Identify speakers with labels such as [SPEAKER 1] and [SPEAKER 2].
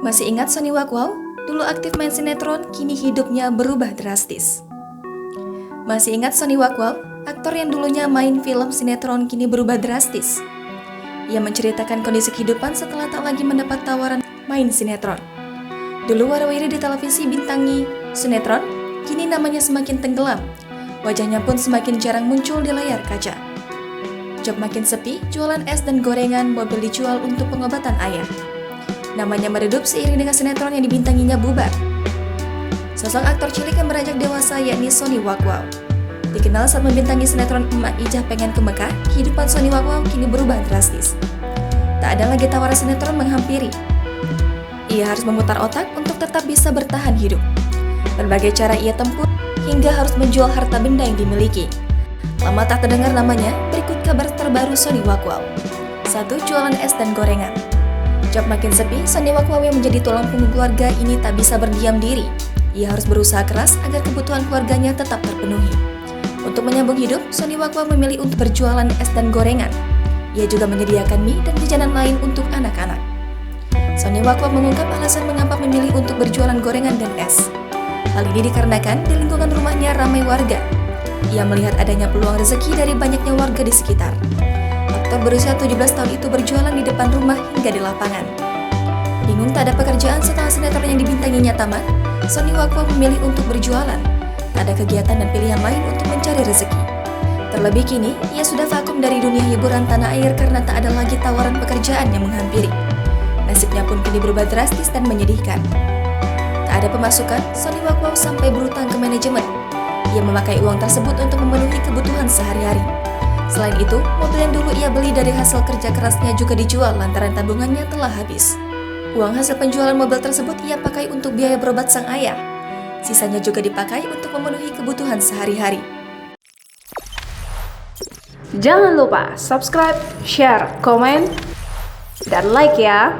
[SPEAKER 1] Masih ingat Sony Wakwau? Dulu aktif main sinetron, kini hidupnya berubah drastis. Masih ingat Sony Wakwau? Aktor yang dulunya main film sinetron kini berubah drastis. Ia menceritakan kondisi kehidupan setelah tak lagi mendapat tawaran main sinetron. Dulu warawiri di televisi bintangi sinetron, kini namanya semakin tenggelam. Wajahnya pun semakin jarang muncul di layar kaca. Job makin sepi, jualan es dan gorengan, mobil dijual untuk pengobatan ayah. Namanya meredup seiring dengan sinetron yang dibintanginya bubar. Sosok aktor cilik yang beranjak dewasa yakni Sony Wakwau. Dikenal saat membintangi sinetron Emak Ijah Pengen ke Mekah, kehidupan Sony Wakwau kini berubah drastis. Tak ada lagi tawaran sinetron menghampiri. Ia harus memutar otak untuk tetap bisa bertahan hidup. Berbagai cara ia tempuh hingga harus menjual harta benda yang dimiliki. Lama tak terdengar namanya, berikut kabar terbaru Sony Wakwau. 1. Jualan es dan gorengan. Job makin sepi, Sony Wakwau yang menjadi tulang punggung keluarga ini tak bisa berdiam diri. Ia harus berusaha keras agar kebutuhan keluarganya tetap terpenuhi. Untuk menyambung hidup, Sony Wakwau memilih untuk berjualan es dan gorengan. Ia juga menyediakan mie dan jajanan lain untuk anak-anak. Sony Wakwau mengungkap alasan mengapa memilih untuk berjualan gorengan dan es. Hal ini dikarenakan di lingkungan rumahnya ramai warga. Ia melihat adanya peluang rezeki dari banyaknya warga di sekitar. Aktor berusia 17 tahun itu berjualan di depan rumah hingga di lapangan. Bingung tak ada pekerjaan setelah sinetron yang dibintanginya tamat, Sony Wakwau memilih untuk berjualan. Tak ada kegiatan dan pilihan lain untuk mencari rezeki. Terlebih kini, ia sudah vakum dari dunia hiburan tanah air karena tak ada lagi tawaran pekerjaan yang menghampiri. Nasibnya pun kini berubah drastis dan menyedihkan. Tak ada pemasukan, Sony Wakwau sampai berutang ke manajemen. Ia memakai uang tersebut untuk memenuhi kebutuhan sehari-hari. Selain itu, mobil yang dulu ia beli dari hasil kerja kerasnya juga dijual lantaran tabungannya telah habis. Uang hasil penjualan mobil tersebut ia pakai untuk biaya berobat sang ayah. Sisanya juga dipakai untuk memenuhi kebutuhan sehari-hari.
[SPEAKER 2] Jangan lupa subscribe, share, komen, dan like ya!